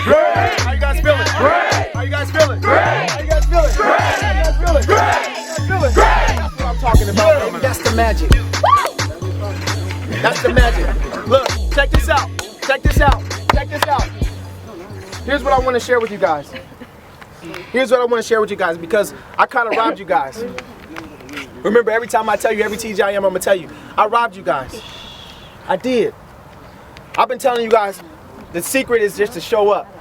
Great. How you guys feeling? Great. How you guys feeling? Great. How you guys feeling? Great. How you guys feeling? Great. How you guys feeling? Great. That's what I'm talking about. That's the magic. That's the magic. Look, check this out. Check this out. Check this out. Here's what I want to share with you guys. Here's what I want to share with you guys because I kind of robbed you guys. Remember, every time I tell you, every TGIM, I'm going to tell you, I robbed you guys. I did. I've been telling you guys, the secret is just to show up.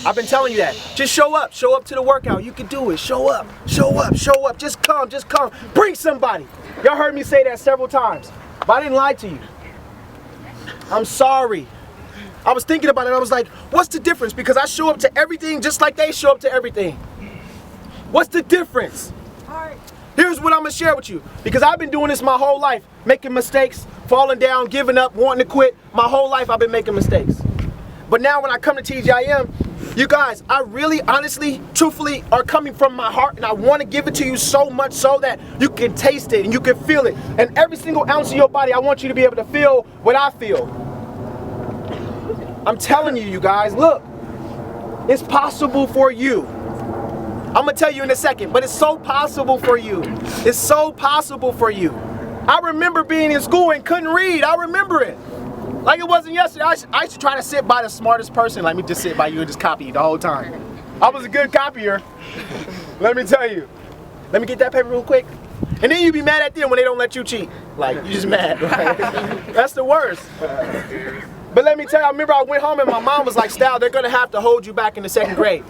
I've been telling you that. Just show up. Show up to the workout. You can do it. Show up. Show up. Show up. Just come. Just come. Bring somebody. Y'all heard me say that several times. But I didn't lie to you. I'm sorry. I was thinking about it. I was like, what's the difference? Because I show up to everything just like they show up to everything. What's the difference? Here's what I'm going to share with you. Because I've been doing this my whole life. Making mistakes, falling down, giving up, wanting to quit. My whole life I've been making mistakes. But now when I come to TGIM, you guys, I really, honestly, truthfully are coming from my heart. And I want to give it to you so much so that you can taste it and you can feel it. And every single ounce of your body, I want you to be able to feel what I feel. I'm telling you, you guys, look, it's possible for you. I'm gonna tell you in a second, but it's so possible for you. It's so possible for you. I remember being in school and couldn't read. I remember it. Like it wasn't yesterday. I used to try to sit by the smartest person. Let me just sit by you and just copy you the whole time. I was a good copier. Let me tell you. Let me get that paper real quick. And then you be mad at them when they don't let you cheat. Like, you just mad, right? That's the worst. But let me tell you, I remember I went home and my mom was like, Stal, they're gonna have to hold you back in the 2nd grade.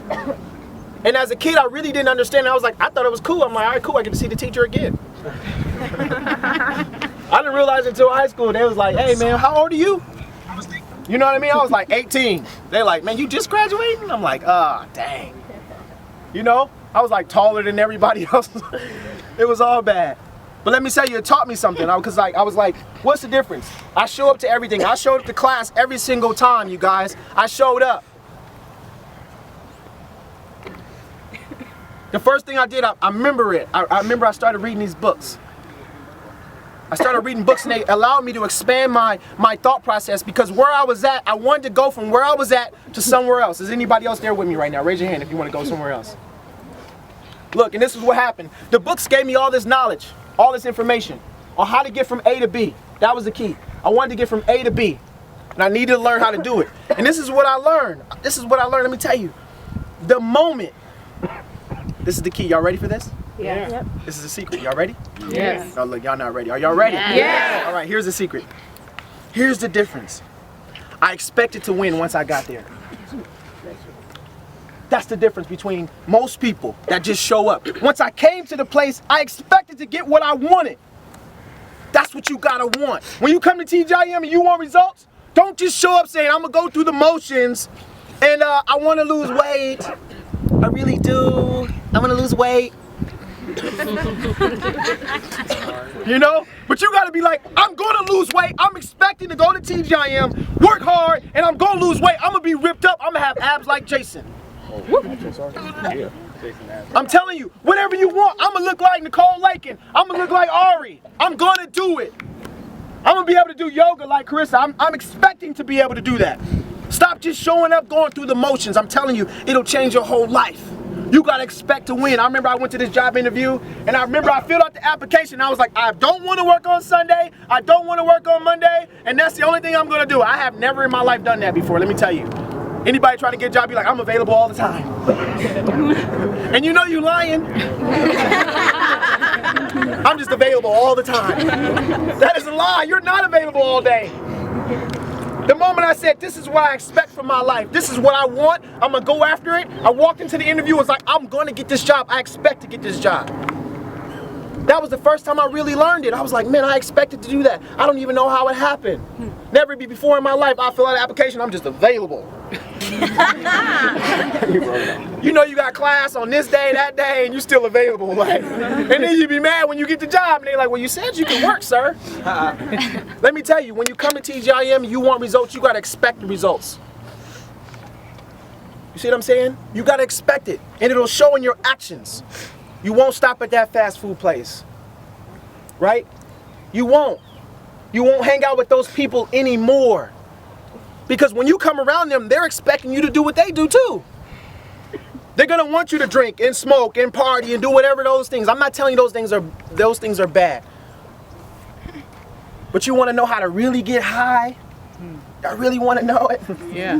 And as a kid, I really didn't understand. I was like, I thought it was cool. I'm like, all right, cool, I get to see the teacher again. I didn't realize until high school, they was like, hey man, how old are you? You know what I mean? I was like 18. They're like, man, you just graduating? I'm like, ah, dang. You know, I was like taller than everybody else. It was all bad. But let me tell you, it taught me something. Because I was like, what's the difference? I show up to everything. I showed up to class every single time, you guys. I showed up. The first thing I did, I remember it. I remember I started reading these books. I started reading books and they allowed me to expand my thought process because where I was at, I wanted to go from where I was at to somewhere else. Is anybody else there with me right now? Raise your hand if you want to go somewhere else. Look, and this is what happened. The books gave me all this knowledge, all this information on how to get from A to B. That was the key. I wanted to get from A to B, and I needed to learn how to do it. And this is what I learned. This is what I learned. Let me tell you. The moment. This is the key. Y'all ready for this? Yeah. Yep. This is a secret. Y'all ready? Yes. Oh, look, y'all not ready. Are y'all ready? Yeah. All right, here's the secret. Here's the difference. I expected to win once I got there. That's the difference between most people that just show up. Once I came to the place, I expected to get what I wanted. That's what you gotta want. When you come to TGIM and you want results, don't just show up saying, I'm gonna go through the motions and I wanna lose weight. I really do. I'm gonna lose weight. You know? But you gotta be like, I'm gonna lose weight. I'm expecting to go to TGIM, work hard, and I'm gonna lose weight. I'm gonna be ripped up. I'm gonna have abs like Jason. I'm telling you, whatever you want. I'm gonna look like Nicole Lakin. I'm gonna look like Ari. I'm gonna do it. I'm gonna be able to do yoga like Carissa. I'm expecting to be able to do that. Stop just showing up, going through the motions. I'm telling you, it'll change your whole life. You gotta expect to win. I remember I went to this job interview, and I remember I filled out the application. I was like, I don't want to work on Sunday. I don't want to work on Monday, and that's the only thing I'm gonna do. I have never in my life done that before. Let me tell you. Anybody trying to get a job, be like, I'm available all the time. And you know you lying. I'm just available all the time. That is a lie. You're not available all day. The moment I said, this is what I expect from my life, this is what I want, I'm gonna go after it, I walked into the interview and was like, I'm gonna get this job, I expect to get this job. That was the first time I really learned it. I was like, man, I expected to do that. I don't even know how it happened. Never before in my life, I fill out an application, I'm just available. You know you got class on this day, that day, and you still available. Like, and then you be mad when you get the job, and they're like, well, you said you can work, sir. Let me tell you, when you come to TGIM and you want results, you gotta expect the results. You see what I'm saying? You gotta expect it, and it'll show in your actions. You won't stop at that fast food place, right? You won't. You won't hang out with those people anymore Because when you come around them, they're expecting you to do what they do too. They're gonna want you to drink and smoke and party and do whatever those things. I'm not telling you those things are bad. But you want to know how to really get high? Y'all really want to know it? Yeah.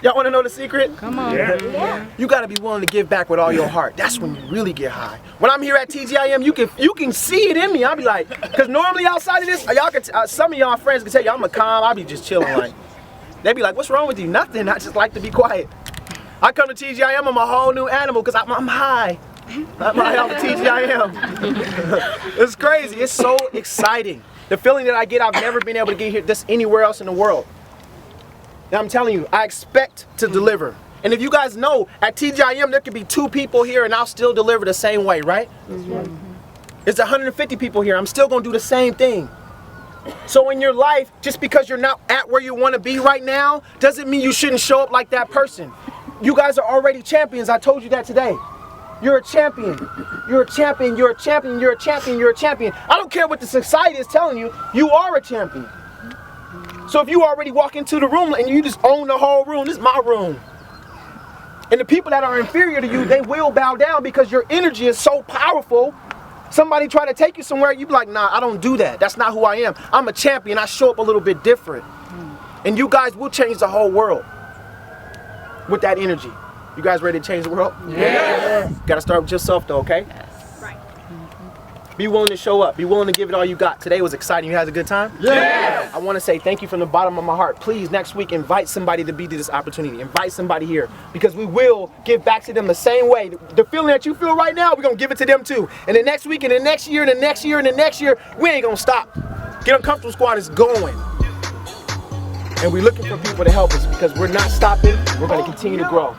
Y'all want to know the secret? Come on. Yeah. You got to be willing to give back with all your heart. That's when you really get high. When I'm here at TGIM, you can see it in me. I'll be like, because normally outside of this, y'all could, some of y'all friends can tell you I'm a calm. I'll be just chilling like. They be like, what's wrong with you? Nothing. I just like to be quiet. I come to TGIM, I'm a whole new animal because I'm high. I'm high off of TGIM. It's crazy. It's so exciting. The feeling that I get, I've never been able to get here this anywhere else in the world. Now I'm telling you, I expect to deliver. And if you guys know, at TGIM there could be 2 people here and I'll still deliver the same way, right? Mm-hmm. It's 150 people here. I'm still gonna do the same thing. So in your life, just because you're not at where you want to be right now, doesn't mean you shouldn't show up like that person. You guys are already champions. I told you that today. You're a champion. You're a champion. You're a champion. You're a champion. You're a champion. I don't care what the society is telling you. You are a champion. So if you already walk into the room and you just own the whole room, this is my room. And the people that are inferior to you, they will bow down because your energy is so powerful. Somebody try to take you somewhere, you be like, nah, I don't do that. That's not who I am. I'm a champion. I show up a little bit different. And you guys will change the whole world with that energy. You guys ready to change the world? Yeah. Got to start with yourself though, okay? Right. Be willing to show up. Be willing to give it all you got. Today was exciting. You had a good time? Yeah. I want to say thank you from the bottom of my heart. Please, next week, invite somebody to be to this opportunity. Invite somebody here because we will give back to them the same way. The feeling that you feel right now, we're going to give it to them too. And the next week, and the next year, and the next year, and the next year, we ain't going to stop. Get Uncomfortable Squad is going. And we're looking for people to help us because we're not stopping. We're going to continue to grow.